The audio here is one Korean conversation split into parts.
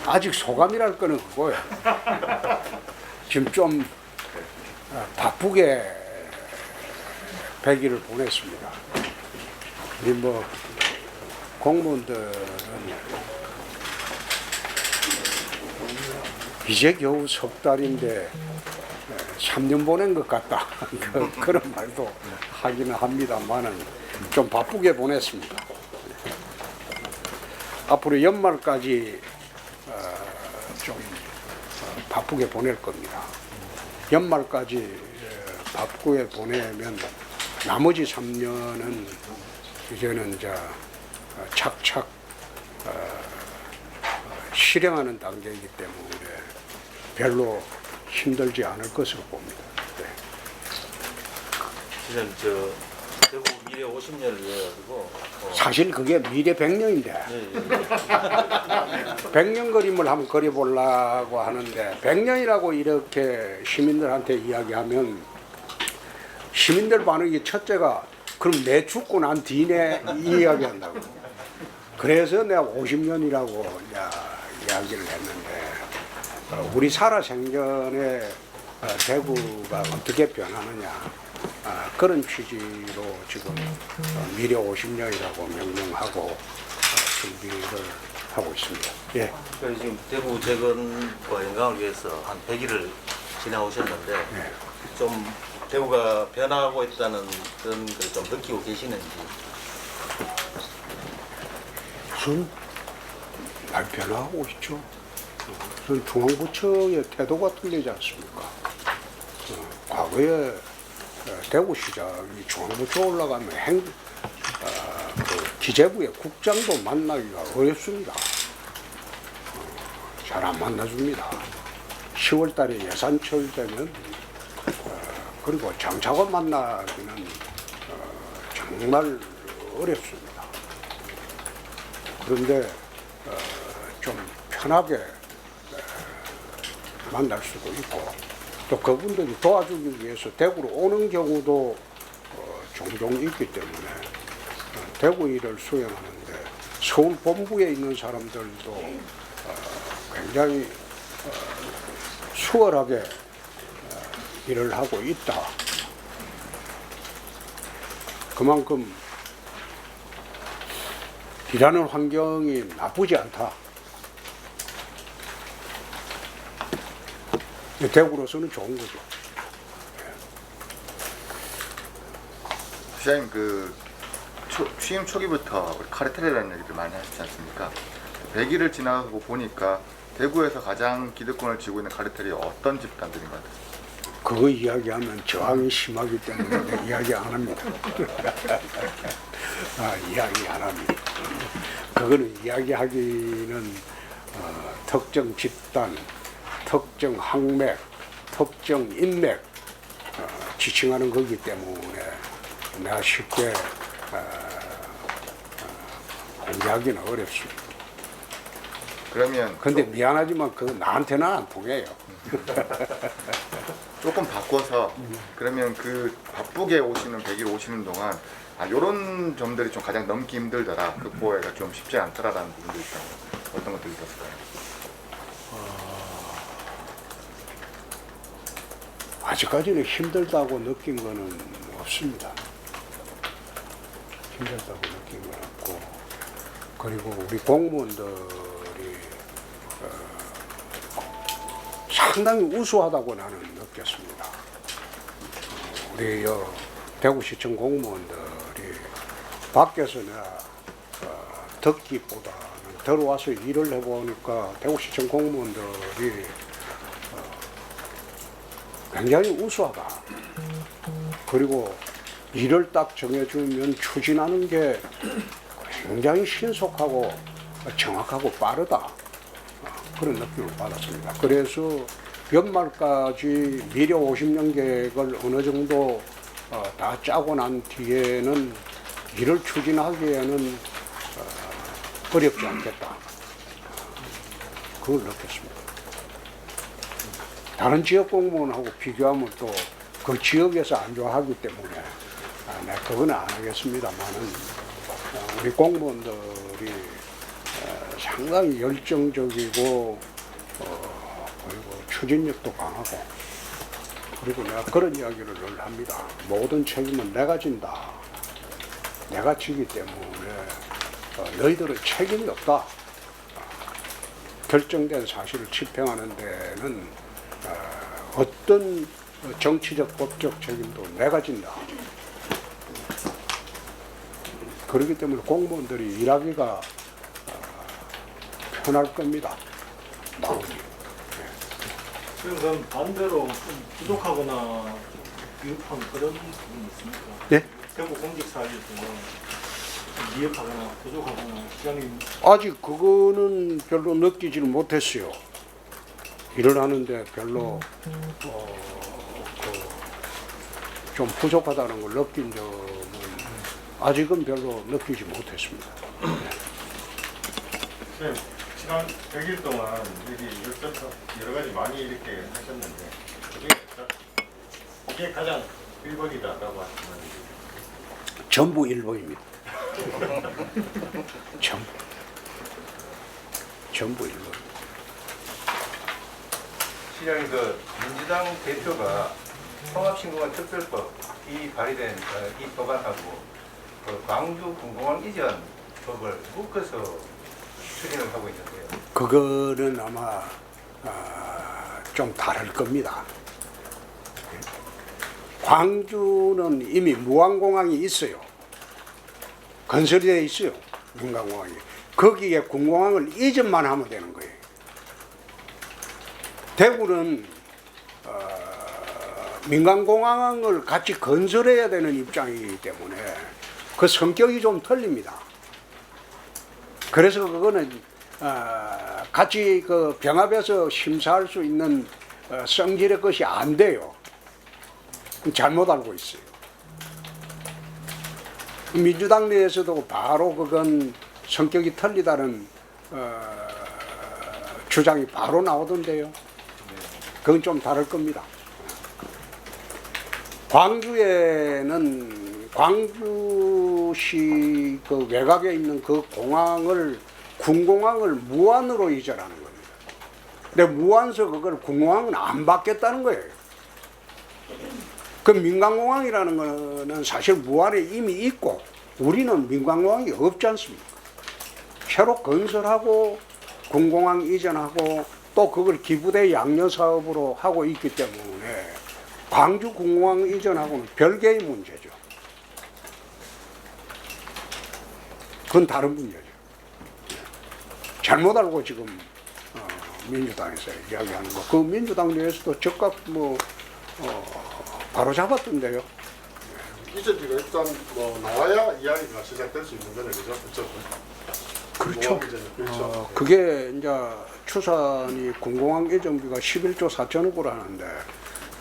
아직 소감이랄 거는 그거예요. 지금 좀 바쁘게 100일을 보냈습니다. 우리 뭐 공무원들은 이제 겨우 석 달인데 3년 보낸 것 같다. 그런 말도 하기는 합니다만은 좀 바쁘게 보냈습니다. 앞으로 연말까지 좀 바쁘게 보낼 겁니다. 연말까지 바쁘게 보내면 나머지 3년은 이제는 이제 착착 실행하는 단계이기 때문에 별로 힘들지 않을 것으로 봅니다. 네. 지금 대구 미래 50년을 위해 가지고 사실 그게 미래 100년인데 100년 그림을 한번 그려보려고 하는데 100년이라고 이렇게 시민들한테 이야기하면 시민들 반응이 첫째가 그럼 내 죽고 난 뒤에 이야기한다고. 그래서 내가 50년이라고 이야기를 했는데 우리 살아생전에 대구가 어떻게 변하느냐 그런 취지로 지금 미래 50년이라고 명명하고 준비를 하고 있습니다. 예. 그러니까 지금 대구 재건과 영광을 위해서 한 100일을 지나오셨는데 네. 좀 대구가 변화하고 있다는 그런 걸 좀 느끼고 계시는지. 무슨 말 변화하고 있죠. 무슨 중앙부처의 태도가 틀리지 않습니까? 과거에 대구시장이 중앙부처 올라가면 그 기재부의 국장도 만나기가 어렵습니다. 잘 안 만나줍니다. 10월 달에 예산철 되면 그리고 장차관 만나기는 정말 어렵습니다. 그런데 좀 편하게 만날 수도 있고 또 그분들이 도와주기 위해서 대구로 오는 경우도 종종 있기 때문에 대구 일을 수행하는데 서울 본부에 있는 사람들도 굉장히 수월하게 일을 하고 있다. 그만큼 일하는 환경이 나쁘지 않다. 대구로서는 좋은 거죠. 시장님 취임 초기부터 카르텔이라는 얘기를 많이 하시지 않습니까? 100일을 지나고 보니까 대구에서 가장 기득권을 쥐고 있는 카르텔이 어떤 집단들인 것 같아요? 그거 이야기하면 저항이 심하기 때문에 이야기 안 합니다. 이야기 안 합니다. 그거는 이야기하기는 특정 집단, 특정 항맥, 특정 인맥 지칭하는 거기 때문에 내가 쉽게 공개하기는 어렵습니다. 그러면 근데 미안하지만 그거 나한테는 안 통해요. 조금 바꿔서 그러면 그 바쁘게 오시는 100일 오시는 동안 이런 점들이 좀 가장 넘기 힘들더라, 극복하기가 좀 쉽지 않더라라는 부분도 있다면 어떤 것들이 있었을까요? 아직까지는 힘들다고 느낀 거는 없습니다. 힘들다고 느낀 건 없고, 그리고 우리 공무원들이 상당히 우수하다고 나는 느꼈습니다. 우리 대구시청 공무원들이 밖에서 내가 듣기보다는 들어와서 일을 해보니까 대구시청 공무원들이 굉장히 우수하다. 그리고 일을 딱 정해주면 추진하는 게 굉장히 신속하고 정확하고 빠르다. 그런 느낌을 받았습니다. 그래서 연말까지 미래 50년 계획을 어느 정도 다 짜고 난 뒤에는 일을 추진하기에는 어렵지 않겠다. 그걸 느꼈습니다. 다른 지역 공무원하고 비교하면 또 그 지역에서 안 좋아하기 때문에 내가 그건 안 하겠습니다만은 우리 공무원들이 상당히 열정적이고 그리고 추진력도 강하고, 그리고 내가 그런 이야기를 늘 합니다. 모든 책임은 내가 진다. 내가 지기 때문에 너희들은 책임이 없다. 결정된 사실을 집행하는 데는 어떤 정치적 법적 책임도 내가 진다. 그렇기 때문에 공무원들이 일하기가 편할 겁니다. 마음이. 그럼 반대로 좀 부족하거나 미흡한 그런 부분이 있습니까? 네? 대구 공직 사회에서 미흡하거나 부족하거나 시장님 아직 그거는 별로 느끼지를 못했어요. 일을 하는데 별로 좀 부족하다는 걸 느낀 점은 아직은 별로 느끼지 못했습니다. 선생님, 지난 100일 동안 여기 역전사 여러 가지 많이 이렇게 하셨는데 이게 가장 1번이다라고 하시면 전부 일본입니다. 전부 일본. 시장님, 그 민주당 대표가 통합신공항 특별법이 발의된 이 법안하고 그 광주 군공항 이전 법을 묶어서 추진을 하고 있는데요. 그거는 아마 좀 다를 겁니다. 광주는 이미 무안공항이 있어요. 건설되어 있어요. 민간공항이. 거기에 군공항을 이전만 하면 되는 거예요. 대구는 민간공항을 같이 건설해야 되는 입장이기 때문에 그 성격이 좀 틀립니다. 그래서 그거는 같이 그 병합해서 심사할 수 있는 성질의 것이 안 돼요. 잘못 알고 있어요. 민주당 내에서도 바로 그건 성격이 틀리다는 주장이 바로 나오던데요. 그건 좀 다를 겁니다. 광주에는 광주시 그 외곽에 있는 그 공항을 군공항을 무안으로 이전하는 겁니다. 근데 무안서 그걸 군공항은 안 받겠다는 거예요. 그 민간공항이라는 거는 사실 무안에 이미 있고 우리는 민간공항이 없지 않습니까? 새로 건설하고 군공항 이전하고 또 그걸 기부대 양려 사업으로 하고 있기 때문에 광주 군공항 이전하고는 별개의 문제죠. 그건 다른 문제죠. 잘못 알고 지금 민주당에서 이야기하는 거. 그 민주당 내에서도 즉각 바로 잡았던데요. 이전지가 일단 뭐 나와야 이야기가 시작될 수 있는 거네, 그죠? 그렇죠. 그렇죠. 그게 이제 추산이 군공항 이전비가 11조 4천억으로 하는데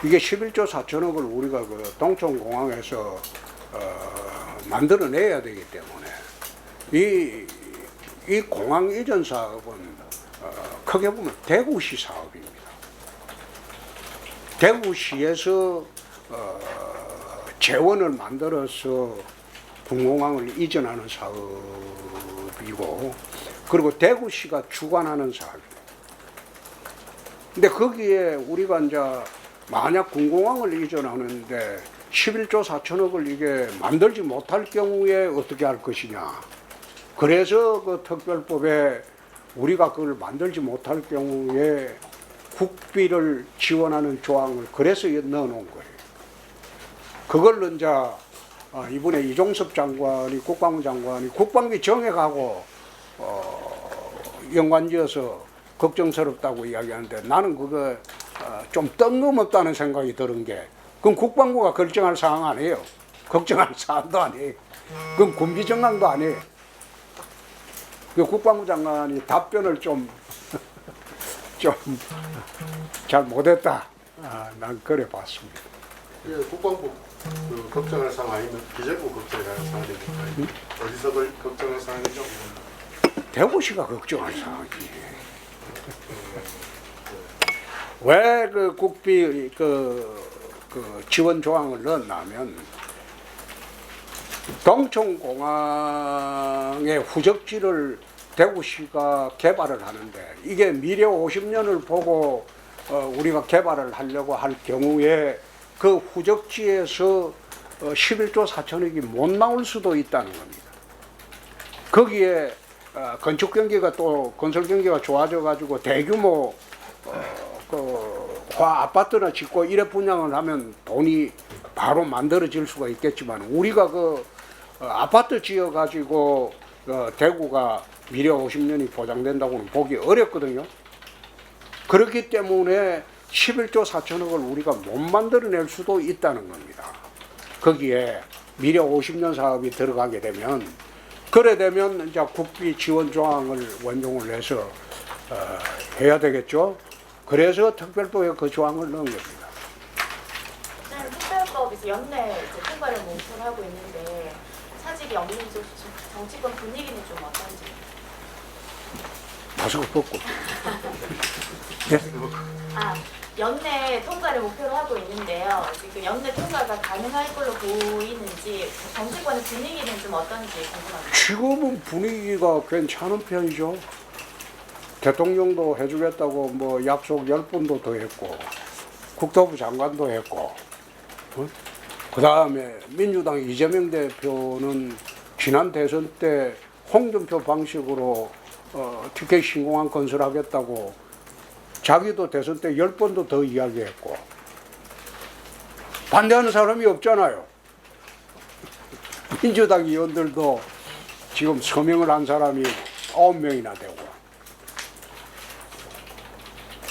이게 11조 4천억을 우리가 그 동천공항에서 만들어내야 되기 때문에 이 공항 이전 사업은 크게 보면 대구시 사업입니다. 대구시에서 재원을 만들어서 군공항을 이전하는 사업이고 그리고 대구시가 주관하는 사업이에요. 근데 거기에 우리가 이제 만약 군공항을 이전하는데 11조 4천억을 이게 만들지 못할 경우에 어떻게 할 것이냐. 그래서 그 특별법에 우리가 그걸 만들지 못할 경우에 국비를 지원하는 조항을 그래서 넣어놓은 거예요. 그걸 이제 이번에 이종섭 장관이 국방부 장관이 국방비 정액하고 연관지어서 걱정스럽다고 이야기하는데 나는 그거 좀 뜬금없다는 생각이 드는 게 그건 국방부가 결정할 사항 아니에요. 걱정할 사항도 아니에요. 그건 군비정강도 아니에요. 그 국방부 장관이 답변을 좀 잘 못했다. 난 그래 봤습니다. 예, 국방부 그 걱정할 사항 아니면 기재부 걱정할 사항입니까? 어디서 걱정할 사항이죠? 대구시가 걱정할 사항이지. 왜 그 국비 그 지원 조항을 넣었냐면 동천공항의 후적지를 대구시가 개발을 하는데 이게 미래 50년을 보고 우리가 개발을 하려고 할 경우에 그 후적지에서 11조 4천억이 못 나올 수도 있다는 겁니다. 거기에 건축 경기가 또 건설 경기가 좋아져 가지고 대규모 아파트나 짓고 이래 분양을 하면 돈이 바로 만들어질 수가 있겠지만 우리가 아파트 지어 가지고 대구가 미래 50년이 보장된다고는 보기 어렵거든요. 그렇기 때문에 11조 4천억을 우리가 못 만들어낼 수도 있다는 겁니다. 거기에 미래 50년 사업이 들어가게 되면 그래 되면 이제 국비 지원 조항을 원용을 해서 해야 되겠죠. 그래서 특별법에 그 조항을 넣은 겁니다. 네, 특별법에서 연내 이제 통과를 목표로 하고 있는데 사직이 없는 정치권 분위기는 좀 어떤지. 마스크 벗고. 연내 통과를 목표로 하고 있는데요. 지금 연내 통과가 가능할 걸로 보이는지 정치권의 분위기는 좀 어떤지 궁금합니다. 지금은 분위기가 괜찮은 편이죠. 대통령도 해주겠다고 뭐 약속 10번도 더 했고 국토부 장관도 했고 그 다음에 민주당 이재명 대표는 지난 대선 때 홍준표 방식으로 TK 신공항 건설하겠다고 자기도 대선 때 10번도 더 이야기했고 반대하는 사람이 없잖아요. 민주당 의원들도 지금 서명을 한 사람이 9명이나 되고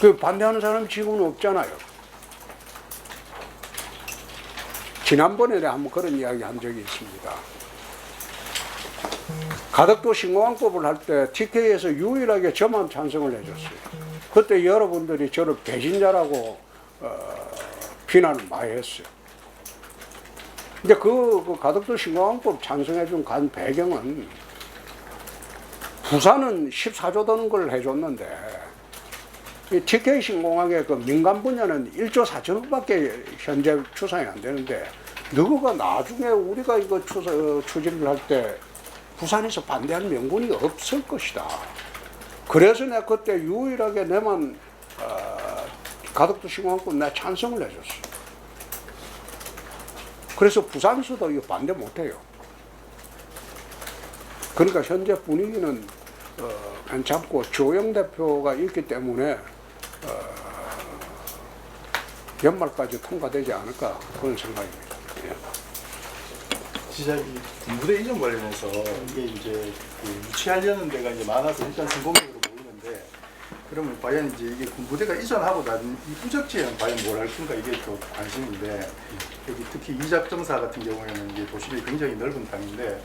그 반대하는 사람이 지금은 없잖아요. 지난번에 내가 한번 그런 이야기 한 적이 있습니다. 가덕도 신공항법을 할 때 TK에서 유일하게 저만 찬성을 해줬어요. 그때 여러분들이 저를 배신자라고 비난을 많이 했어요. 근데 그 가덕도 신공항법 찬성해준 간 배경은 부산은 14조 드는 걸 해줬는데 이 TK 신공항의 그 민간 분야는 1조 4천억밖에 현재 추산이 안 되는데 너가 나중에 우리가 이거 추진을 할 때 부산에서 반대하는 명분이 없을 것이다. 그래서 내가 그때 유일하게 내만 가덕도 신공항법 내가 찬성을 해줬어. 그래서 부산에서도 이거 반대 못해요. 그러니까 현재 분위기는 괜찮고 조영 대표가 있기 때문에 연말까지 통과되지 않을까 그런 생각입니다. 예. 시작이 군부대 이전 관련해서 이게 이제 유치하려는 데가 이제 많아서 일단 성공적으로 보이는데 그러면 과연 이제 이게 군부대가 이전하고 난 이 후적지에는 과연 뭘 할 건가 이게 또 관심인데 여기 특히 이작정사 같은 경우에는 이제 도심이 굉장히 넓은 땅인데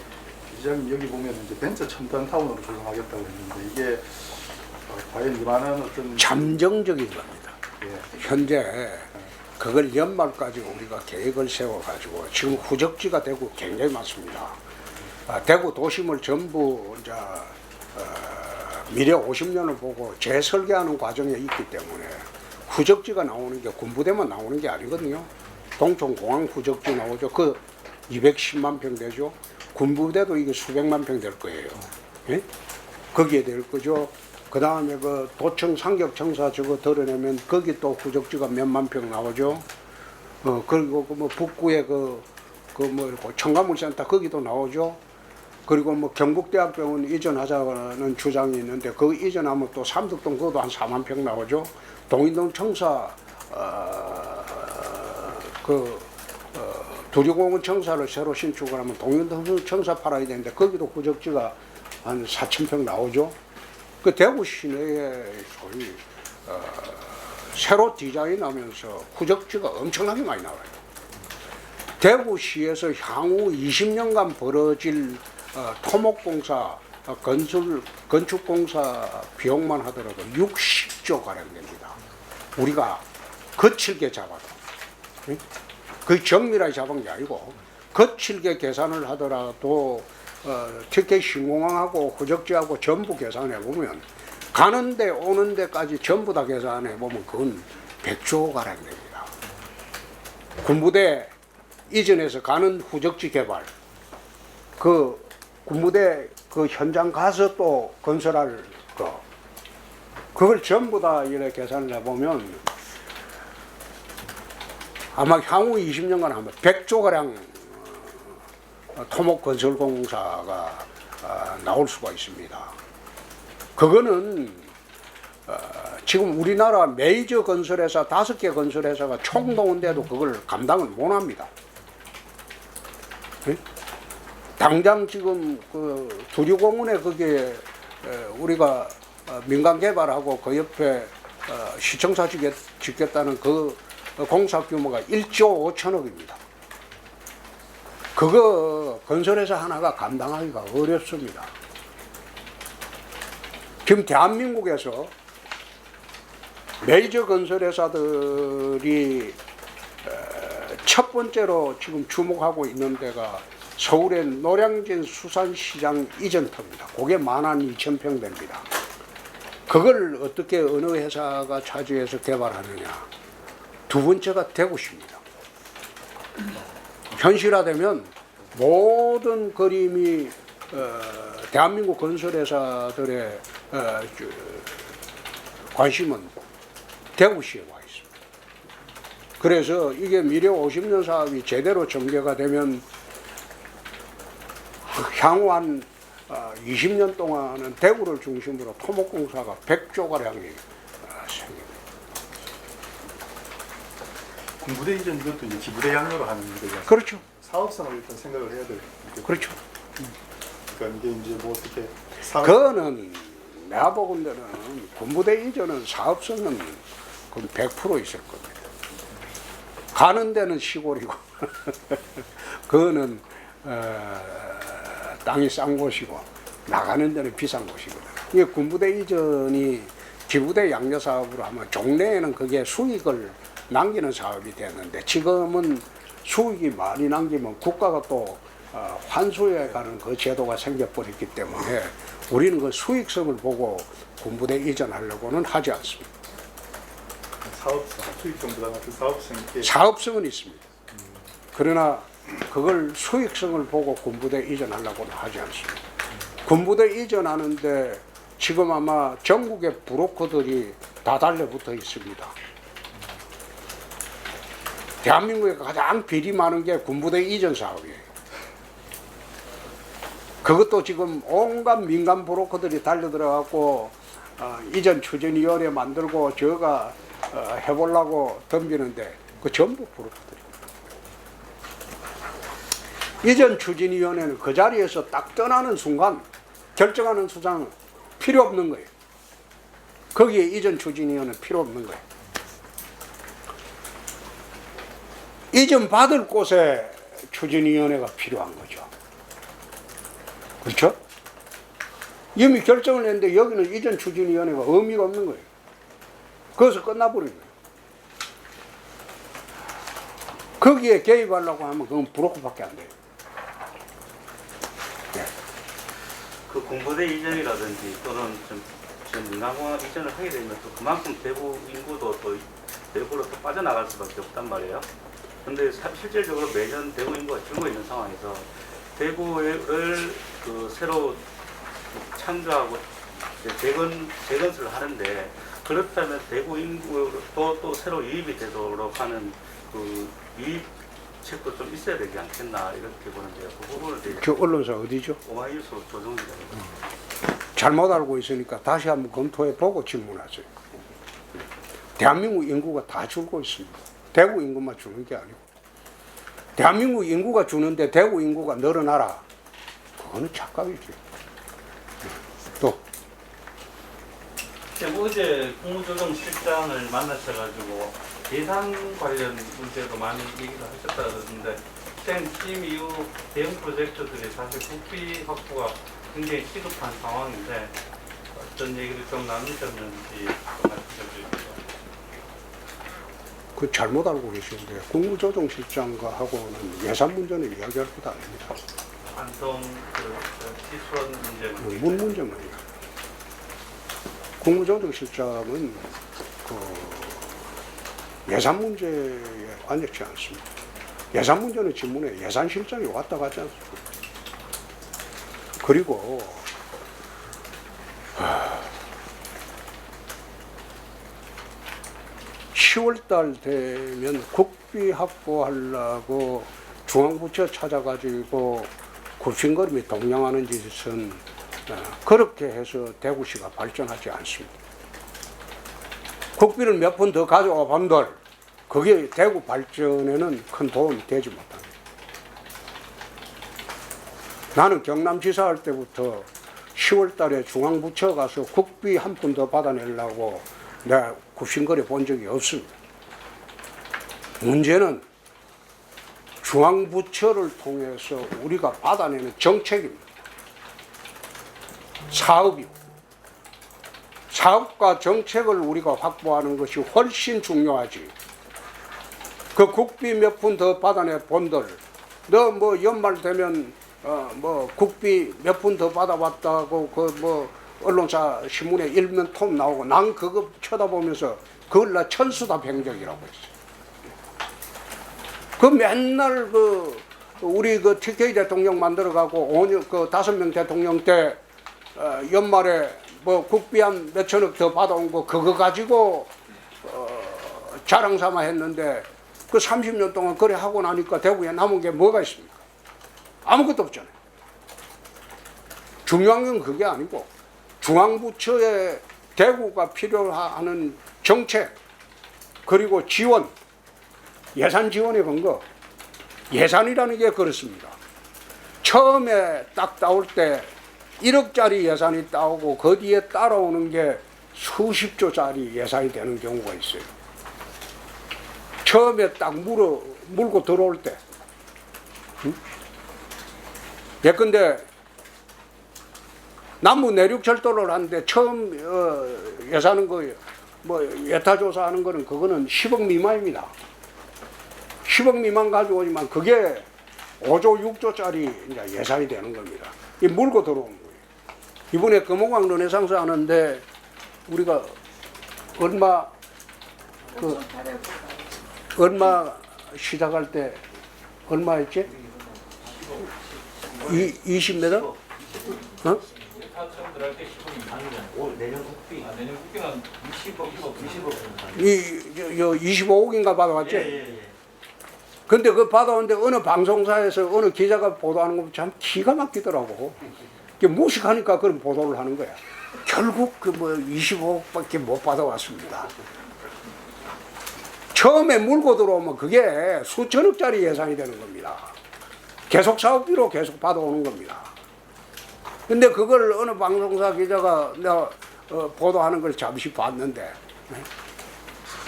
기자님 여기 보면 이제 벤처 첨단 타운으로 조성하겠다고 했는데 이게 과연 이만한 어떤 잠정적인 겁니다. 예. 현재 그걸 연말까지 우리가 계획을 세워가지고 지금 후적지가 되고 굉장히 많습니다. 대구 도심을 전부 이제 미래 50년을 보고 재설계하는 과정에 있기 때문에 후적지가 나오는 게 군부대만 나오는 게 아니거든요. 동촌공항 후적지 나오죠. 그 210만 평 되죠. 군부대도 이게 수백만 평 될 거예요. 예? 거기에 될 거죠. 그 다음에 그 도청 상격청사 저거 덜어내면 거기 또 후적지가 몇만 평 나오죠. 그리고 그 뭐 북구에 뭐 청가물센터 거기도 나오죠. 그리고 뭐 경북대학병원 이전하자는 주장이 있는데 그 이전하면 또 삼덕동 그것도 한 4만 평 나오죠. 동인동 청사 두리공원 청사를 새로 신축을 하면 동인동 청사 팔아야 되는데 거기도 후적지가 한 4천 평 나오죠. 그 대구 시내에 소위 새로 디자인하면서 후적지가 엄청나게 많이 나와요. 대구시에서 향후 20년간 벌어질 토목공사, 건축공사 비용만 하더라도 60조 가량 됩니다. 우리가 거칠게 잡아도 거의 정밀하게 잡은 게 아니고 거칠게 계산을 하더라도 TK 신공항하고 후적지하고 전부 계산해 보면 가는데 오는 데까지 전부 다 계산해 보면 그건 100조 가량 됩니다. 군부대 이전에서 가는 후적지 개발, 그 군부대 그 현장 가서 또 건설할 그걸 전부 다 이렇게 계산을 해보면 아마 향후 20년간 하면 100조가량 토목건설공사가 나올 수가 있습니다. 그거는 지금 우리나라 메이저 건설회사 5개 건설회사가 총동원돼도 그걸 감당을 못합니다. 네? 당장 지금 그 두류공원에 거기에 우리가 민간 개발하고 그 옆에 시청사 짓겠다는 그 공사 규모가 1조 5천억입니다. 그거 건설회사 하나가 감당하기가 어렵습니다. 지금 대한민국에서 메이저 건설회사들이 첫 번째로 지금 주목하고 있는 데가 서울의 노량진 수산시장 이전터입니다. 그게 12,000평 됩니다. 그걸 어떻게 어느 회사가 차지해서 개발하느냐. 두 번째가 대구시입니다. 현실화되면 모든 그림이 대한민국 건설회사들의 관심은 대구시에 와 있습니다. 그래서 이게 미래 50년 사업이 제대로 전개가 되면 향후 한 20년 동안은 대구를 중심으로 토목공사가 100조가량이 생깁니다. 군부대 이전 이것도 이제 지부대 양로로 하는 거죠. 그렇죠. 사업성을 일단 생각을 해야 될 것 그렇죠. 그러니까 이게 이제 뭐 어떻게 그거는 내가 보건대는 군부대 이전은 사업성은 그건 100% 있을 겁니다. 가는 데는 시골이고 그거는 땅이 싼 곳이고 나가는 데는 비싼 곳이거든. 이게 군부대 이전이 지부대 양료 사업으로 하면 종래에는 그게 수익을 남기는 사업이 됐는데 지금은 수익이 많이 남기면 국가가 또 환수해 가는 그 제도가 생겨버렸기 때문에 우리는 그 수익성을 보고 군부대 이전하려고는 하지 않습니다. 사업성, 수익성보다 같은 사업성이 사업성은 있습니다. 그러나 그걸 수익성을 보고 군부대 이전하려고는 하지 않습니다. 군부대 이전하는데 지금 아마 전국의 브로커들이 다 달려붙어 있습니다. 대한민국에 가장 비리 많은 게 군부대 이전 사업이에요. 그것도 지금 온갖 민간 브로커들이 달려들어갖고 이전 추진위원회 만들고 저가 해보려고 덤비는데 그 전부 브로커들입니다. 이전 추진위원회는 그 자리에서 딱 떠나는 순간 결정하는 수장 필요 없는 거예요. 거기에 이전 추진위원회 필요 없는 거예요. 이전 받을 곳에 추진위원회가 필요한 거죠. 그렇죠? 이미 결정을 했는데 여기는 이전 추진위원회가 의미가 없는 거예요. 거기서 끝나버린 거예요. 거기에 개입하려고 하면 그건 브로커밖에 안 돼요. 그 공부대 이전이라든지 또는 좀 민간공항 이전을 하게 되면 또 그만큼 대구 인구도 또 대구로 또 빠져나갈 수밖에 없단 말이에요. 근데 실질적으로 매년 대구 인구가 줄고 있는 상황에서 대구를 그 새로 창조하고 재건설을 하는데 그렇다면 대구 인구도 또 새로 유입이 되도록 하는 그 유입책도 좀 있어야 되지 않겠나 이렇게 보는데요. 그 부분을 되게 그 언론사 어디죠? 오마이뉴스 조정기자입니다. 잘못 알고 있으니까 다시 한번 검토해 보고 질문하세요. 대한민국 인구가 다 줄고 있습니다. 대구 인구만 주는 게 아니고 대한민국 인구가 주는데 대구 인구가 늘어나라. 그거는 착각이지. 또 어제 국무조정실장을 만나셔가지고 예산 관련 문제도 많이 얘기를 하셨다 그러는데 취임 이후 대형 프로젝트들이 사실 국비 확보가 굉장히 시급한 상황인데 어떤 얘기를 좀 나누셨는지 말씀해 주시죠. 그 잘못 알고 계시는데 국무조정실장과 하고는 예산 문제는 이야기할 것 아닙니다. 안성 시수원 문제는 문 문제만이야. 국무조정실장은 그 예산 문제에 관여치 않습니다. 예산 문제는 질문에 예산실장이 왔다 가지 않습니다. 그리고 10월 달 되면 국비 확보하려고 중앙부처 찾아가지고 굽신거림이 동냥하는 짓은 그렇게 해서 대구시가 발전하지 않습니다. 국비를 몇 푼 더 가져와 본들 그게 대구 발전에는 큰 도움이 되지 못합니다. 나는 경남지사 할 때부터 10월 달에 중앙부처 가서 국비 한 푼 더 받아내려고 내가 굽신거려 본 적이 없습니다. 문제는 중앙부처를 통해서 우리가 받아내는 정책입니다. 사업이고 사업과 정책을 우리가 확보하는 것이 훨씬 중요하지. 그 국비 몇 푼 더 받아내 본들 너 뭐 연말 되면 뭐 국비 몇 푼 더 받아왔다고 그 뭐 언론사 신문에 일면 톱 나오고 난 그거 쳐다보면서 그걸 나 천수다 병적이라고 했어요. 그 맨날 그 우리 그 TK 대통령 만들어가고 5년 그 5명 대통령 때 연말에 뭐 국비 한 몇천억 더 받아온 거 그거 가지고 자랑 삼아 했는데 그 30년 동안 그래 하고 나니까 대구에 남은 게 뭐가 있습니까? 아무것도 없잖아요. 중요한 건 그게 아니고 중앙부처에 대구가 필요하는 정책 그리고 지원 예산 지원의 근거 예산이라는 게 그렇습니다. 처음에 딱 따올 때 1억짜리 예산이 따오고 그 뒤에 따라오는 게 수십조짜리 예산이 되는 경우가 있어요. 처음에 딱 물고 들어올 때 예컨대 남부 내륙철도를 하는데 처음 예산은 뭐 예타조사하는 거는 그거는 10억 미만입니다. 10억 미만 가져오지만 그게 5조 6조짜리 이제 예산이 되는 겁니다. 이 물고 들어온 거예요. 이번에 금호강 르네상스 하는데 우리가 얼마 시작할 때 얼마였지? 20m? 어? 내년 국비는 25억인가 받아왔지? 근데 그 받아왔는데 어느 방송사에서 어느 기자가 보도하는 거 참 기가 막히더라고. 무식하니까 그런 보도를 하는 거야. 결국 그 뭐 25억밖에 못 받아왔습니다. 처음에 물고 들어오면 그게 수천억짜리 예산이 되는 겁니다. 계속 사업비로 계속 받아오는 겁니다. 근데 그걸 어느 방송사 기자가 내가 보도하는 걸 잠시 봤는데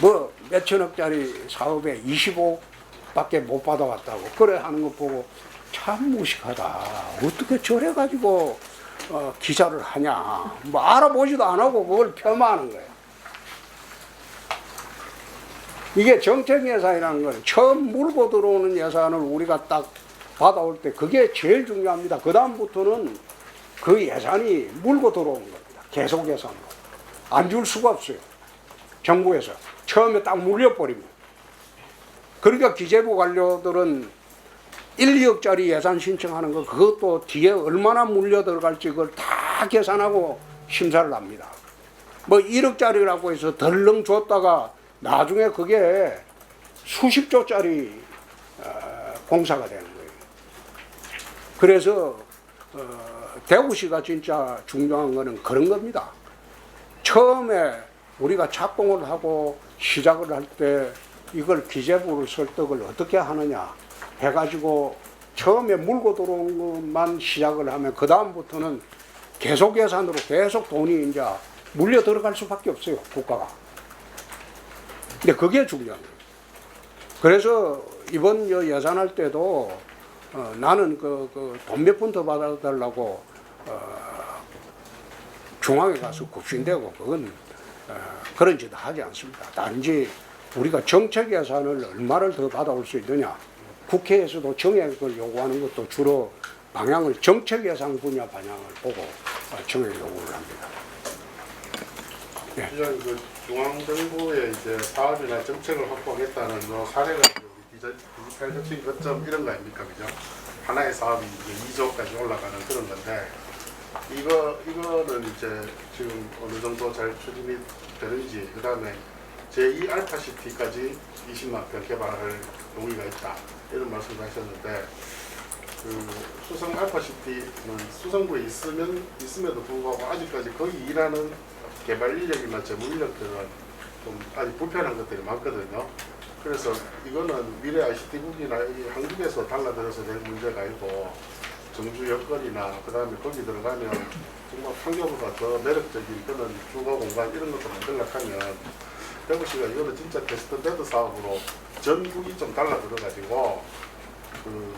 뭐 몇천억짜리 사업에 25억밖에 못 받아왔다고 그래 하는 거 보고 참 무식하다. 어떻게 저래 가지고 기사를 하냐. 뭐 알아보지도 안 하고 그걸 폄하하는 거예요. 이게 정책 예산이라는 건 처음 물고 들어오는 예산을 우리가 딱 받아올 때 그게 제일 중요합니다. 그 다음부터는 그 예산이 물고 들어오는 겁니다. 계속 예산으로. 안 줄 수가 없어요. 정부에서. 처음에 딱 물려버립니다. 그러니까 기재부 관료들은 1, 2억짜리 예산 신청하는 거 그것도 뒤에 얼마나 물려 들어갈지 그걸 다 계산하고 심사를 합니다. 뭐 1억짜리라고 해서 덜렁 줬다가 나중에 그게 수십조짜리 공사가 되는 거예요. 그래서 대구시가 진짜 중요한 거는 그런 겁니다. 처음에 우리가 착공을 하고 시작을 할 때 이걸 기재부를 설득을 어떻게 하느냐 해가지고 처음에 물고 들어온 것만 시작을 하면 그 다음부터는 계속 예산으로 계속 돈이 이제 물려 들어갈 수밖에 없어요, 국가가. 근데 그게 중요한 거예요. 그래서 이번 예산할 때도 나는 돈 몇 푼 더 받아달라고 중앙에 가서 굽신대고 그건 그런 짓 하지 않습니다. 단지 우리가 정책 예산을 얼마를 더 받아올 수 있느냐. 국회에서도 정액을 요구하는 것도 주로 방향을 정책 예산 분야 방향을 보고 정액 요구를 합니다. 네. 그 중앙정부의 이제 사업이나 정책을 확보하겠다는 사례가 디지털 혁신 거점 이런 거 아닙니까, 그죠? 하나의 사업이 이제 2조까지 올라가는 그런 건데 이거는 이제 지금 어느 정도 잘 추진이 되는지, 그 다음에 제2 알파시티까지 20만 평 개발할 용의가 있다. 이런 말씀을 하셨는데 그 수성 알파시티는 수성구에 있음에도 불구하고 아직까지 거기 일하는 개발 인력이나 재무 인력들은 좀 아직 불편한 것들이 많거든요. 그래서 이거는 미래 ICT국이나 한국에서 달라들어서 될 문제가 아니고 정주 여건이나 그 다음에 거기 들어가면 정말 판교보다 더 매력적인 그런 주거 공간 이런 것도 만들려고 하면 대구시가 이거는 진짜 테스트베드 사업으로 전국이 좀 달라들어가지고 그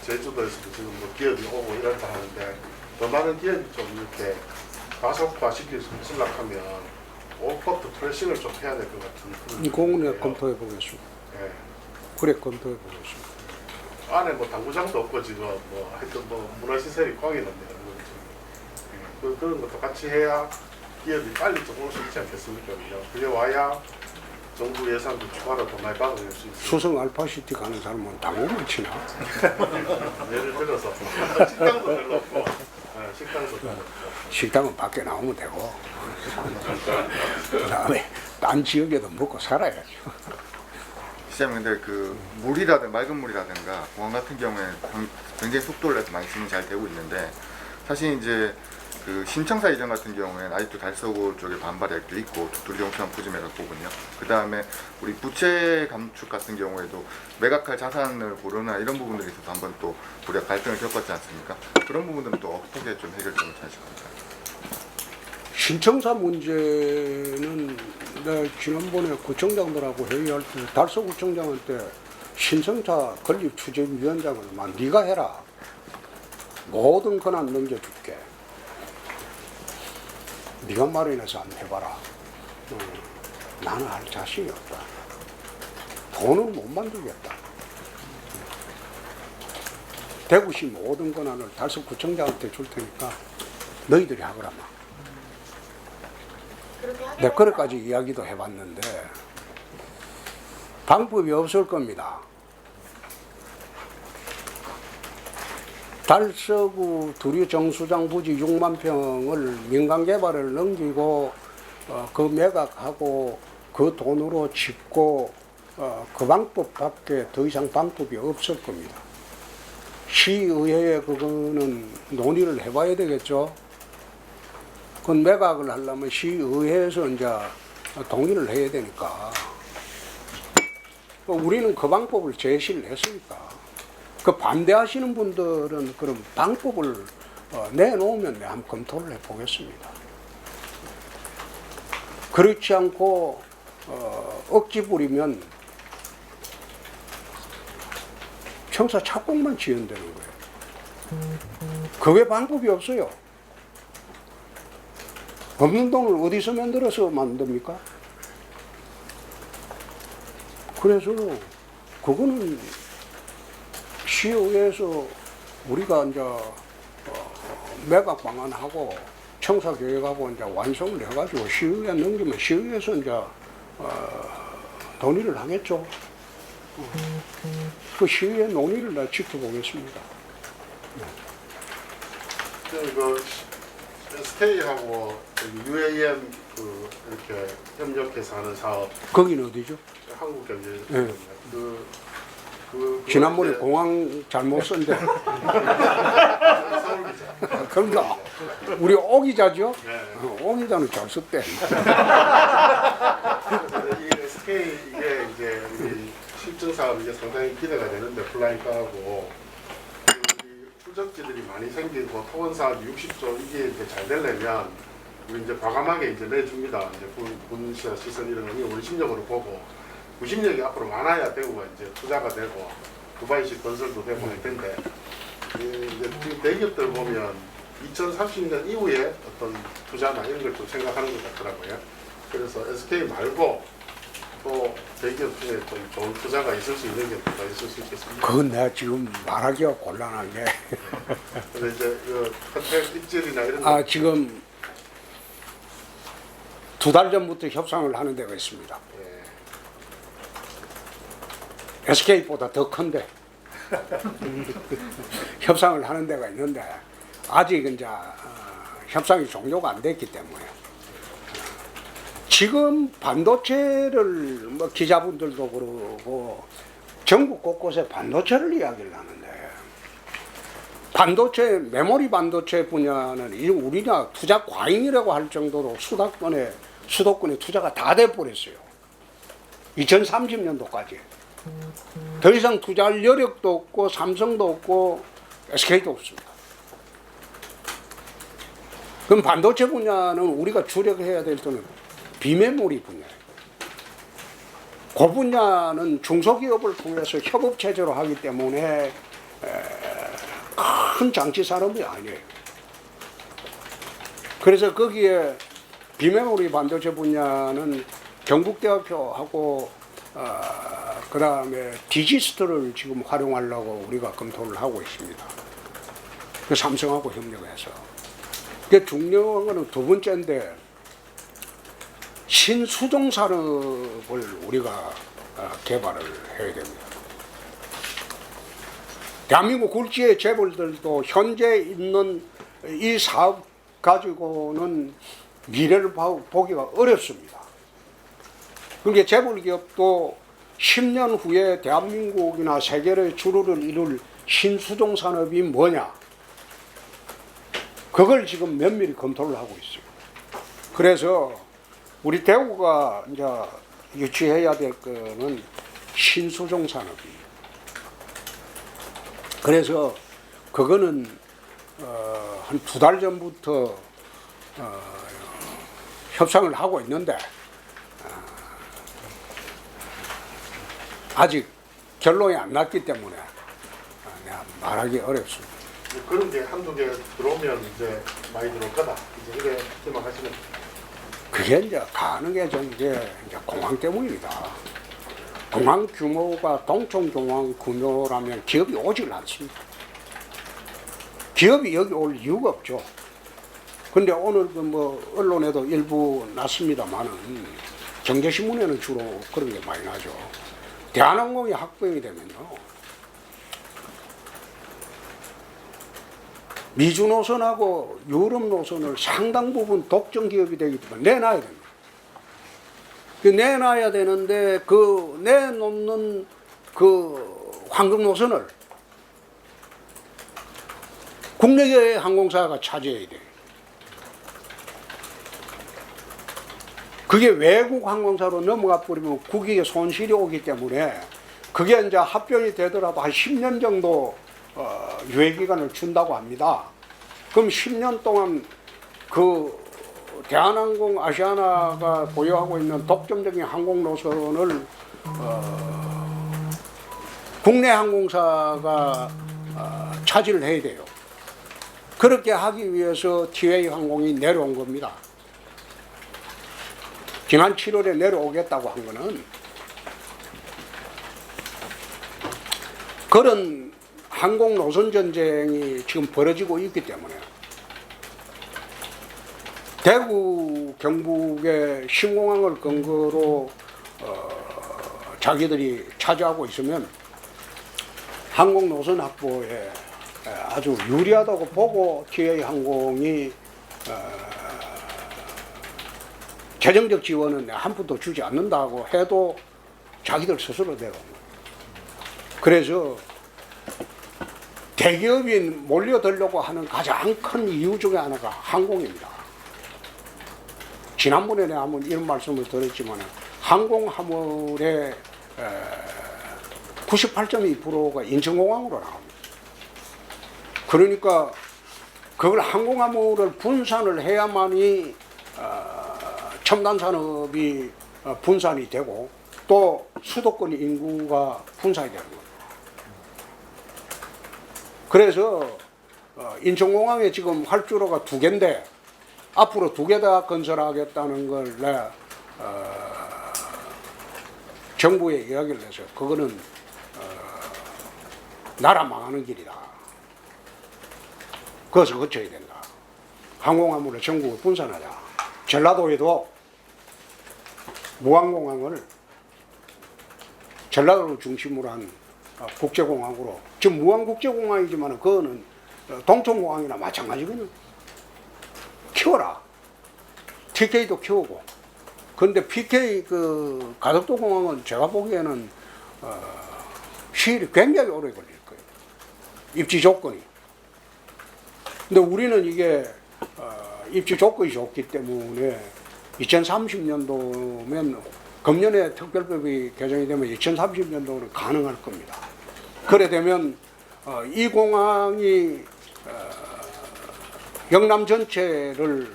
제주도에서도 지금 뭐 기업이 오고 이런다 하는데 더 많은 기업이 좀 이렇게 가속화 시킬 수 있으려고 하면 오버부터 프레싱을 좀 해야 될 것 같은 그런 공원에 느낌이에요. 검토해 보겠습니다. 예. 그래 검토해 보겠습니다. 안에 뭐 당구장도 없고 지금 뭐 하여튼 뭐 문화시설이 꽉이 났네요. 그런 것도 같이 해야 기업이 빨리 좀 올 수 있지 않겠습니까? 그게 와야 정부 예산도 추가로 더 많이 받아낼 수 있어요. 수성 알파시티 가는 사람은 당구만 치나? 예를 들어서 식당도 별로 없고 식당도 별로 없고 식당은 밖에 나오면 되고 그 다음에 딴 지역에도 먹고 살아야죠. 시장님 근데 그 물이라든가 맑은 물이라든가 공항 같은 경우에 굉장히 속도를 내서 많이 진행이 잘 되고 있는데 사실 이제 그 신청사 이전 같은 경우에는 아직도 달서구 쪽에 반발이 아직도 있고 두리 경찰 부지매가 보군요. 그 다음에 우리 부채 감축 같은 경우에도 매각할 자산을 고르나 이런 부분들이 있어서 한번 또 우리가 갈등을 겪었지 않습니까? 그런 부분들은 또 어떻게 좀 해결점을 찾으실 겁니까? 신청사 문제는 내가 지난번에 구청장들하고 회의할 때 달서구청장한테 신청사 건립추진위원장을 네가 해라. 모든 권한 넘겨줄게. 네가 마련해서 안 해봐라. 나는 할 자신이 없다. 돈은 못 만들겠다. 대구시 모든 권한을 달서구청장한테 줄 테니까 너희들이 하거라. 그렇게 하긴 내 거래까지 이야기도 해봤는데 방법이 없을 겁니다. 달서구 두류 정수장 부지 6만 평을 민간 개발을 넘기고 그 매각하고 그 돈으로 짓고 그 방법밖에 더 이상 방법이 없을 겁니다. 시의회에 그거는 논의를 해봐야 되겠죠. 그건 매각을 하려면 시의회에서 이제 동의를 해야 되니까 우리는 그 방법을 제시를 했으니까 그 반대하시는 분들은 그런 방법을 내놓으면 내가 한번 검토를 해보겠습니다. 그렇지 않고 억지 부리면 청사 착공만 지연되는 거예요. 그게 방법이 없어요. 없는 돈을 어디서 만들어서 만듭니까? 그래서 그거는 시의회에서 우리가 이제 매각 방안하고 청사 계획하고 이제 완성을 해가지고 시의회 넘기면 시의회에서 이제 논의를 하겠죠. 그 시의회 논의를 내가 지켜보겠습니다. 그 SK하고 UAM 그 이렇게 협력해서 하는 사업 거기는 어디죠? 한국경제 네. 그 지난번에 이제 공항 잘못 쓴데 서울기자. 그런가? 우리 오기자죠? 네. 오기자는 잘 썼대. 그래서 이 SK 이게 이제 우리 실증 사업 이게 상당히 기대가 되는데 플라잉카하고 후적지들이 많이 생기고 토건 사업 60조 이게 이제 잘 되려면 우리 이제 과감하게 이제 내줍니다. 이제 군시와 시설 이런 거 원심력으로 보고 구심력이 앞으로 많아야 되고 이제 투자가 되고 두바이식 건설도 되고 할 텐데 이제 지금 대기업들 보면 2030년 이후에 어떤 투자나 이런 걸 좀 생각하는 것 같더라고요. 그래서 SK 말고 또 대기업 중에 좀 좋은 투자가 있을 수 있는 게 뭐가 있을 수 있겠습니까? 그건 내가 지금 말하기가 곤란한 게 그래서 이제 그 컨택 입질이나 이런 거 지금 2달 전부터 협상을 하는 데가 있습니다. SK보다 더 큰데 협상을 하는 데가 있는데 아직 이제 협상이 종료가 안 됐기 때문에 지금 반도체를 뭐 기자분들도 그러고 전국 곳곳에 반도체를 이야기를 하는데 반도체 메모리 반도체 분야는 이 우리나라 투자 과잉이라고 할 정도로 수도권에 투자가 다 돼버렸어요. 2030년도까지 더 이상 투자할 여력도 없고 삼성도 없고 SK도 없습니다. 그럼 반도체 분야는 우리가 주력해야 될 때는 비메모리 분야예요. 그 분야는 중소기업을 통해서 협업체제로 하기 때문에 큰 장치 산업이 아니에요. 그래서 거기에 비메모리 반도체 분야는 경북대학교하고 그 다음에 디지스트를 지금 활용하려고 우리가 검토를 하고 있습니다. 그 삼성하고 협력해서. 그 중요한 거는 두 번째인데 신수종 산업을 우리가 개발을 해야 됩니다. 대한민국 굴지의 재벌들도 현재 있는 이 사업 가지고는 미래를 보기가 어렵습니다. 그러니까 재벌 기업도 10년 후에 대한민국이나 세계의 주류를 이룰 신수종 산업이 뭐냐? 그걸 지금 면밀히 검토를 하고 있어요. 그래서 우리 대구가 이제 유치해야 될 거는 신수종 산업이에요. 그래서 그거는 한 2달 전부터 협상을 하고 있는데 아직 결론이 안 났기 때문에 내가 말하기 어렵습니다. 그런 게 한두 개 들어오면 이제 많이 들어올 거다. 이제 이래 생각하시면 그게 이제 가는 게 이제 공항 때문입니다. 공항 규모가 동청공항 규모라면 기업이 오질 않습니다. 기업이 여기 올 이유가 없죠. 근데 오늘 그 뭐 언론에도 일부 났습니다만은 경제신문에는 주로 그런 게 많이 나죠. 대한항공이 합병이 되면요. 미주 노선하고 유럽 노선을 상당 부분 독점 기업이 되기 때문에 내놔야 됩니다. 내놔야 되는데 그 내놓는 그 황금 노선을 국내 항공사가 차지해야 돼요. 그게 외국 항공사로 넘어가 버리면 국익에 손실이 오기 때문에 그게 이제 합병이 되더라도 한 10년 정도 유예기간을 준다고 합니다. 그럼 10년 동안 그 대한항공, 아시아나가 보유하고 있는 독점적인 항공 노선을 국내 항공사가 차지를 해야 돼요. 그렇게 하기 위해서 TA 항공이 내려온 겁니다. 지난 7월에 내려오겠다고 한 거는 그런 항공 노선 전쟁이 지금 벌어지고 있기 때문에 대구, 경북의 신공항을 근거로 자기들이 차지하고 있으면 항공 노선 확보에 아주 유리하다고 보고 TA 항공이 재정적 지원은 한 푼도 주지 않는다고 해도 자기들 스스로 내려온 거예요. 그래서 대기업이 몰려들려고 하는 가장 큰 이유 중에 하나가 항공입니다. 지난번에 내가 한번 이런 말씀을 드렸지만 항공화물의 98.2%가 인천공항으로 나옵니다. 그러니까 그걸 항공화물을 분산을 해야만이 첨단 산업이 분산이 되고 또 수도권 인구가 분산이 되는 거예요. 그래서 인천공항에 지금 활주로가 2개인데 앞으로 2개 다 건설하겠다는 걸 내가 정부에 이야기를 해서 그거는 나라 망하는 길이다. 그것을 거쳐야 된다. 항공화물을 전국을 분산하자. 전라도에도 무안공항을 전라도를 중심으로 한 국제공항으로, 지금 무안국제공항이지만 그거는 동청공항이나 마찬가지거든. 키워라. TK도 키우고 근데 PK 그 가덕도 공항은 제가 보기에는 시일이 굉장히 오래 걸릴 거예요. 입지 조건이. 근데 우리는 이게 입지 조건이 좋기 때문에 2030년도면 금년에 특별법이 개정이 되면 2030년도는 가능할 겁니다. 그래 되면 이 공항이 영남 전체를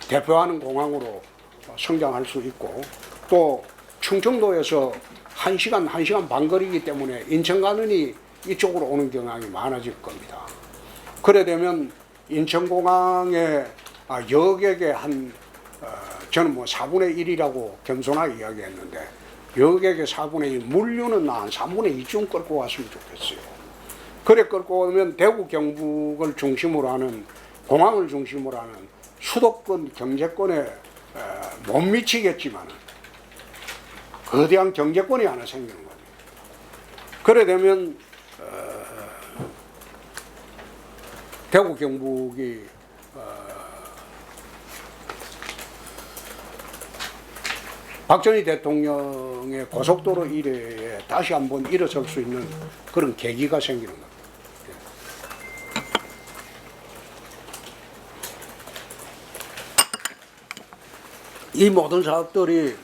대표하는 공항으로 성장할 수 있고 또 충청도에서 1시간 반 거리이기 때문에 인천 가느니 이쪽으로 오는 경향이 많아질 겁니다. 그래 되면 인천공항의 여객의 저는 뭐 4분의 1이라고 겸손하게 이야기했는데 여객의 4분의 1, 물류는 한 3분의 2쯤 끌고 왔으면 좋겠어요. 그래 끌고 오면 대구 경북을 중심으로 하는 공항을 중심으로 하는 수도권 경제권에 못 미치겠지만 거대한 경제권이 하나 생기는 겁니다. 그래 되면 대구 경북이 박정희 대통령의 고속도로 이래에 다시 한번 일어설 수 있는 그런 계기가 생기는 겁니다. 이 모든 사업들이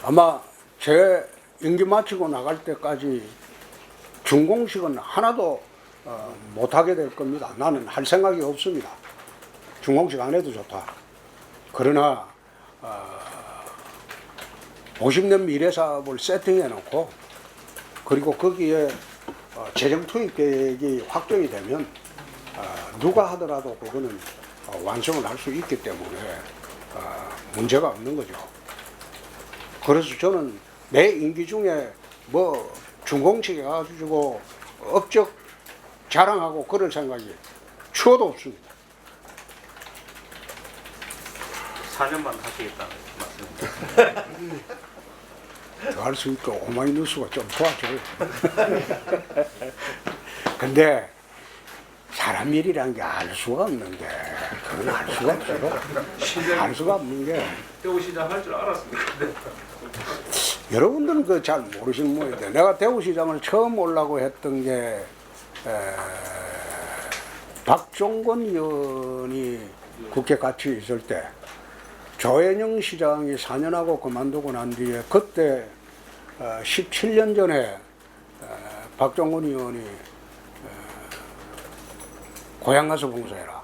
아마 제 임기 마치고 나갈 때까지 준공식은 하나도 못하게 될 겁니다. 나는 할 생각이 없습니다. 준공식 안 해도 좋다. 그러나 50년 미래 사업을 세팅해 놓고 그리고 거기에 재정 투입 계획이 확정이 되면 누가 하더라도 그거는 완성을 할 수 있기 때문에 문제가 없는 거죠. 그래서 저는 내 임기 중에 뭐 준공식 해가지고 업적 자랑하고 그럴 생각이 추워도 없습니다. 4년만 하시겠다는 말씀입니다. 더 할 수 있고 오마이뉴스가 좀 도와줘요. 근데 사람 일이란 게 알 수가 없는 게 그건 알 수가 없어요. 알 수가 없는 게 대구시장 할 줄 알았습니다. 여러분들은 그 잘 모르시는 모양인데 내가 대구시장을 처음 오려고 했던 게 박종건 의원이 국회 같이 있을 때 조현영 시장이 4년하고 그만두고 난 뒤에 그때 17년 전에 박종건 의원이 고향 가서 봉사해라.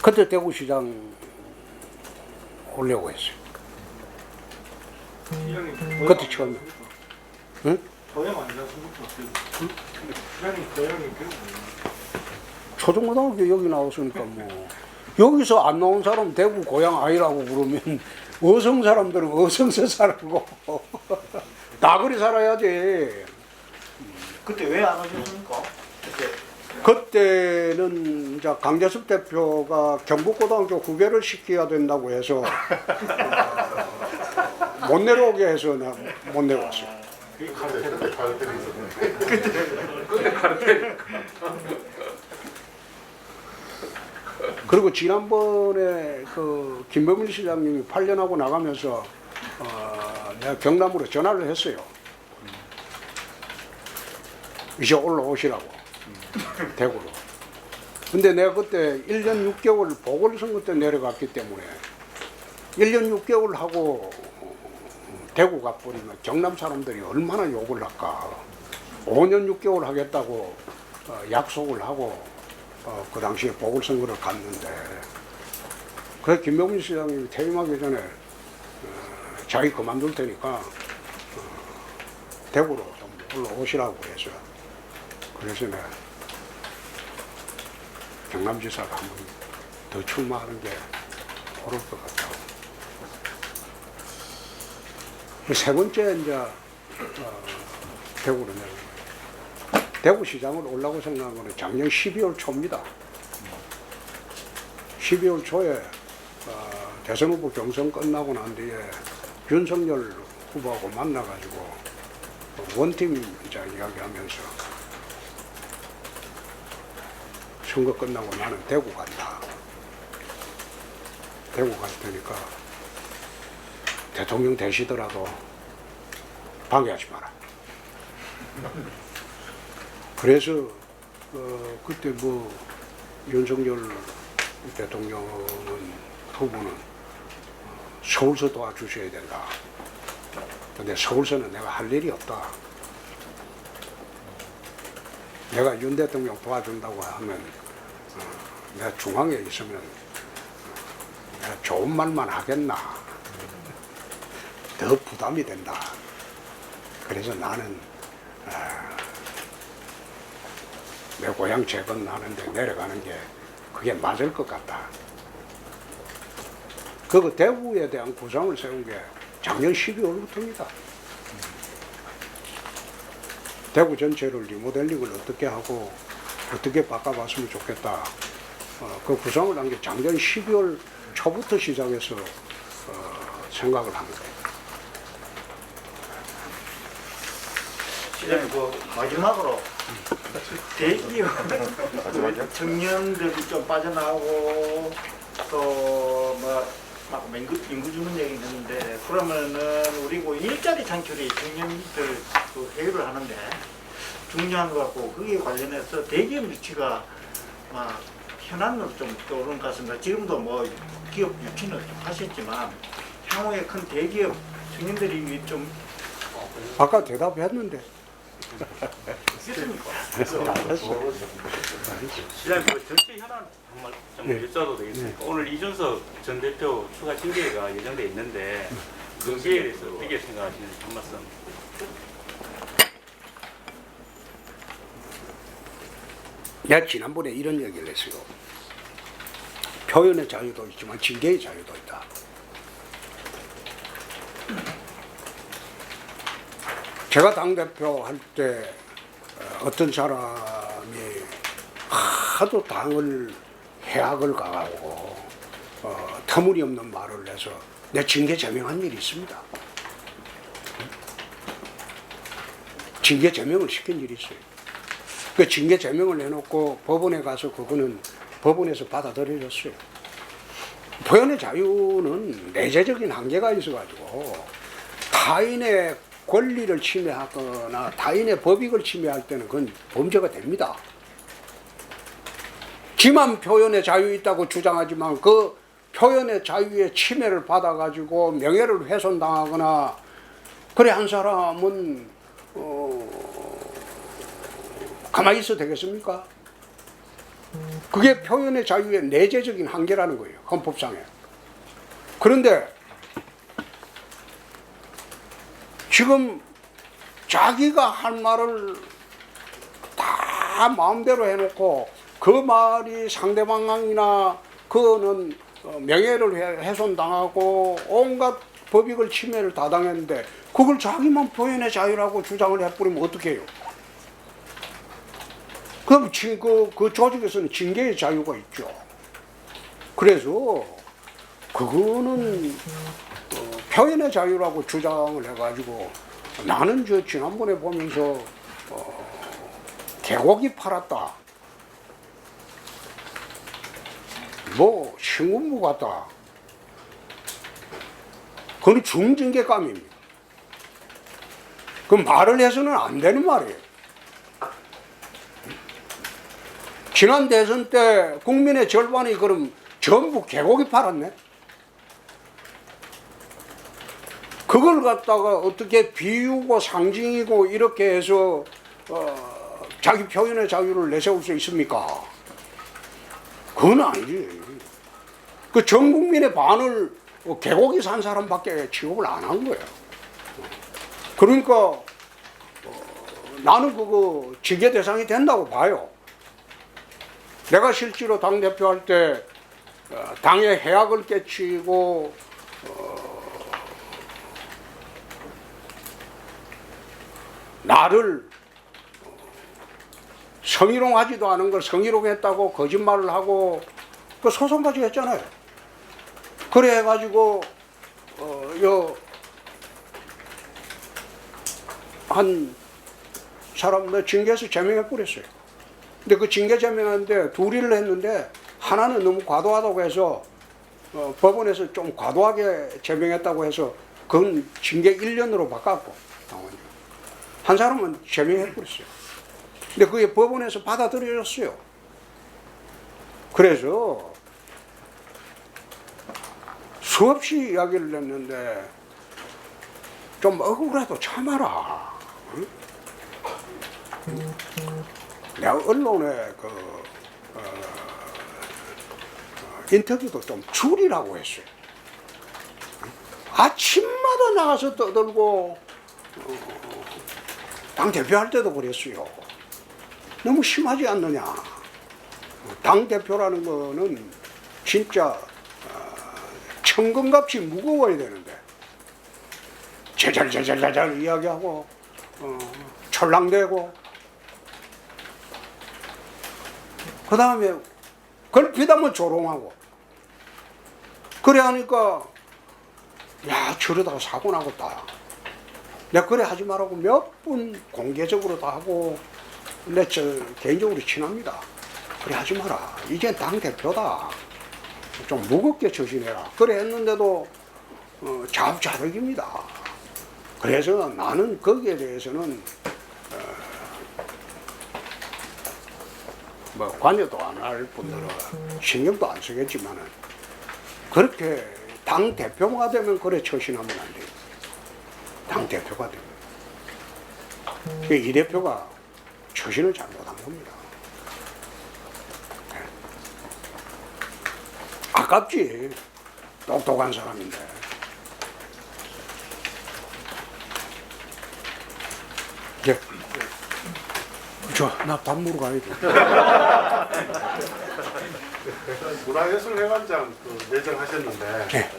그때 대구시장 오려고 했어요. 그때 처음. 응? 고향 아니었습니까? 시장님 고향이 배우고 초중고등학교 여기 나왔으니까 뭐 여기서 안 나온 사람 대구 고향 아니라고 그러면 어성 사람들은 어성서 살고 다 그리 살아야지. 그때 왜 안 하셨습니까? 그때는 이제 강재숙 대표가 경북고등학교 후배를 시켜야 된다고 해서 못 내려오게 해서 못 내려왔어요. 그때 가르텔이 있었네. 그때 카르텔. 그리고 지난번에 그 김범일 시장님이 8년하고 나가면서 내가 경남으로 전화를 했어요. 이제 올라오시라고 대구로. 근데 내가 그때 1년 6개월 보궐선거 때 내려갔기 때문에 1년 6개월 하고 대구 가버리면 경남 사람들이 얼마나 욕을 할까. 5년 6개월 하겠다고 약속을 하고 그 당시에 보궐선거를 갔는데 그래서 김병민 시장님이 퇴임하기 전에 자기 그만둘 테니까 대구로 좀 올라오시라고 해서 그래서 내가 경남지사가 한 번 더 출마하는 게 옳을 것 같다고. 세 번째 이제 대구로 내려온 거예요. 대구시장을 오려고 생각한 거는 작년 12월 초입니다. 12월 초에 대선 후보 경선 끝나고 난 뒤에 윤석열 후보하고 만나가지고 원팀 이제 이야기하면서 선거 끝나고 나는 대구 간다. 대구 갈 테니까 대통령 되시더라도 방해하지 마라. 그래서 그때 뭐 윤석열 대통령은 후보는 서울서 도와주셔야 된다. 근데 서울서는 내가 할 일이 없다. 내가 윤 대통령 도와준다고 하면 내가 중앙에 있으면 내가 좋은 말만 하겠나. 더 부담이 된다. 그래서 나는 내 고향 재건하는데 내려가는 게 그게 맞을 것 같다. 그 대구에 대한 구상을 세운 게 작년 12월부터입니다. 대구 전체를 리모델링을 어떻게 하고 어떻게 바꿔봤으면 좋겠다. 그 구상을 한 게 작년 12월 초부터 시작해서 생각을 한 거예요. 시장님 그 마지막으로 대기업 청년들이 좀 빠져나오고 또뭐 인구 주문 얘기 했는데 그러면은 우리 그 일자리 창출이 청년들 그 회의를 하는데 중요한 것 같고 거기에 관련해서 대기업 유치가 막 현안으로 좀 떠오르는 것 같습니다. 지금도 뭐 기업 유치는 좀 하셨지만 향후에 큰 대기업 청년들이 좀 아까 대답했는데. 있습니까? 시장님 그 정치 현안 한번 좀 여쭤도 되겠습니까? 오늘 이준석 전 대표 추가 징계가 예정돼 있는데 거기에 대해서 어떻게 생각하시는지 한 말씀. 내가 지난번에 이런 얘기를 했어요. 표현의 자유도 있지만 징계의 자유도 있다. 제가 당대표 할 때 어떤 사람이 하도 당을 해악을 가가지고 터무니없는 말을 해서 내 징계 제명한 일이 있습니다. 징계 제명을 시킨 일이 있어요. 그 징계 제명을 해놓고 법원에 가서 그거는 법원에서 받아들여졌어요. 표현의 자유는 내재적인 한계가 있어가지고 타인의 권리를 침해하거나 타인의 법익을 침해할 때는 그건 범죄가 됩니다. 지만 표현의 자유 있다고 주장하지만 그 표현의 자유의 침해를 받아가지고 명예를 훼손당하거나 그래 한 사람은 가만히 있어도 되겠습니까? 그게 표현의 자유의 내재적인 한계라는 거예요. 헌법상에. 그런데 지금 자기가 할 말을 다 마음대로 해놓고 그 말이 상대방이나 그는 명예를 훼손당하고 온갖 법익을 침해를 다 당했는데 그걸 자기만 표현의 자유라고 주장을 해버리면 어떻게 해요? 그럼 그 조직에서는 징계의 자유가 있죠. 그래서 그거는 표현의 자유라고 주장을 해가지고 나는 저 지난번에 보면서 개고기 팔았다. 뭐 신군부 같다. 그건 중징계감입니다. 그 말을 해서는 안 되는 말이에요. 지난 대선 때 국민의 절반이 그럼 전부 개고기 팔았네? 그걸 갖다가 어떻게 비유고 상징이고 이렇게 해서 자기 표현의 자유를 내세울 수 있습니까? 그건 아니지. 그 전 국민의 반을 개고기 산 사람밖에 취급을 안 한 거예요. 그러니까 나는 그거 징계 대상이 된다고 봐요. 내가 실제로 당대표 할 때 당에 해악을 끼치고 나를 성희롱하지도 않은 걸 성희롱했다고 거짓말을 하고 그 소송까지 했잖아요. 그래 가지고 한 사람 내 징계해서 제명해 버렸어요. 근데 그 징계 제명하는데 둘 일을 했는데 하나는 너무 과도하다고 해서 법원에서 좀 과도하게 제명했다고 해서 그건 징계 1년으로 바꿨고 당원이. 한 사람은 제명해버렸어요. 근데 그게 법원에서 받아들여졌어요. 그래서 수없이 이야기를 했는데 좀 억울해도 참아라. 응? 내가 언론에 인터뷰도 좀 줄이라고 했어요. 아침마다 나가서 떠들고 당 대표할 때도 그랬어요. 너무 심하지 않느냐. 당 대표라는 거는 진짜 천근같이 무거워야 되는데 제잘제잘제잘 이야기하고 철랑대고 그 다음에 걸핏하면 조롱하고 그래 하니까 야 저러다가 사고 나겠다. 내가 그래 하지 말라고 몇 번 공개적으로 다 하고 내 개인적으로 친합니다. 그래 하지 마라. 이제 당대표다. 좀 무겁게 처신해라. 그래 했는데도 자업자득입니다. 그래서 나는 거기에 대해서는 뭐 관여도 안 할 뿐더러 신경도 안 쓰겠지만은 그렇게 당 대표가 되면 그래 처신하면 안 돼요. 당 대표가 되면 이 대표가 처신을 잘못한 겁니다. 아깝지. 똑똑한 사람인데. 예. 나 밥 먹으러 가야 돼. 문화예술회관장 예정하셨는데 네.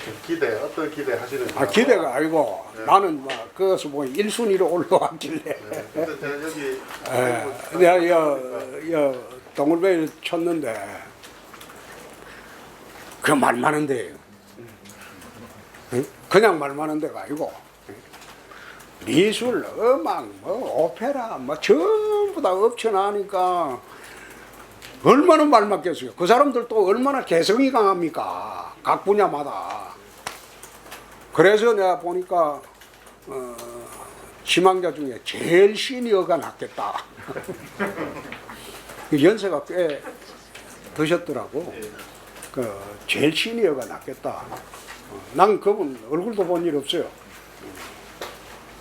좀 기대 어떤 기대 하시는지. 기대가 아니고 나는 막 그것을 보니 1순위로 올라왔길래. 네. 근데 제가 여기 내가 동물배를 쳤는데 그 말 많은 데예요. 그냥 말 많은 데가 아니고 미술, 음악, 뭐 오페라, 뭐 전부 다 엎쳐나니까 얼마나 말 많겠어요. 그 사람들도 얼마나 개성이 강합니까? 각 분야마다. 그래서 내가 보니까 지망자 중에 제일 시니어가 낫겠다. 연세가 꽤 드셨더라고. 제일 시니어가 낫겠다. 난 그분 얼굴도 본 일 없어요.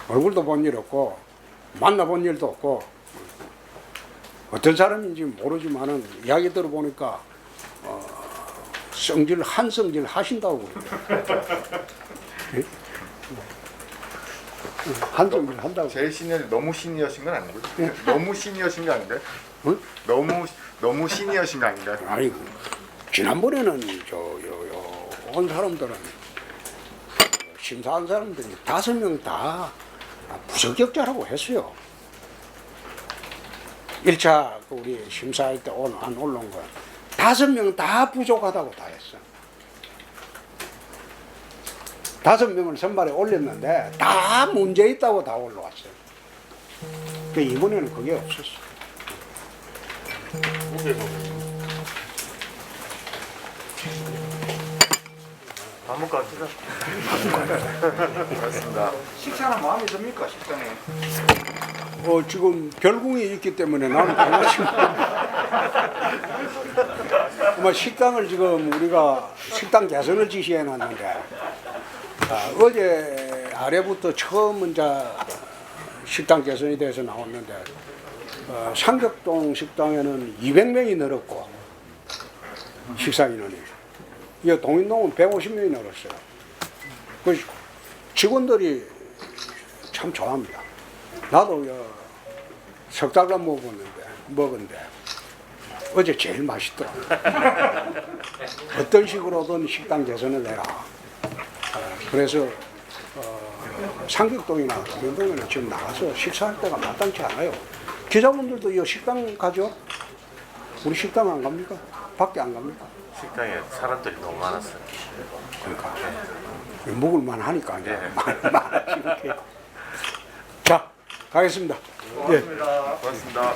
얼굴도 본 일 없고 만나본 일도 없고 어떤 사람인지 모르지만은 이야기 들어보니까 한성질 하신다고 그래요. 한성질 한다고. 제일 시니어 너무 시니어신 건 아니고요. 예. 너무 시니어신 거 아닌가요? 응? 너무 시니어신 거 아닌가요? 아니 지난번에는 온 사람들은 심사한 사람들이 5명 다 부적격자라고 했어요. 1차 우리 심사할 때 안 올라온 거 5명 다 부족하다고 다 했어. 5명을 선발에 올렸는데 다 문제 있다고 다 올라왔어요. 근데 이번에는 그게 없었어. 밥 먹고 갑시다. 그렇습니다. 식사는 마음에 듭니까 식당에? 지금 별궁이 있기 때문에 나는 아마 식당을 지금 우리가 식당 개선을 지시해 놨는데 어제 아래부터 처음 이제 식당 개선이 돼서 나왔는데 상격동 식당에는 200명이 늘었고 식사 인원이 이 동인동은 150명이 늘었어요. 그 직원들이 참 좋아합니다. 나도 석 달간 먹었는데 어제 제일 맛있더라고요. 어떤 식으로든 식당 개선을 해라. 그래서 상격동이나 동인동에는 지금 나가서 식사할 때가 마땅치 않아요. 기자분들도 이 식당 가죠? 우리 식당 안 갑니까? 밖에 안 갑니까? 식당에 사람들이 너무 많았어요. 그러니까 먹을만 하니까 이제 많아지게. 자, 가겠습니다. 고맙습니다.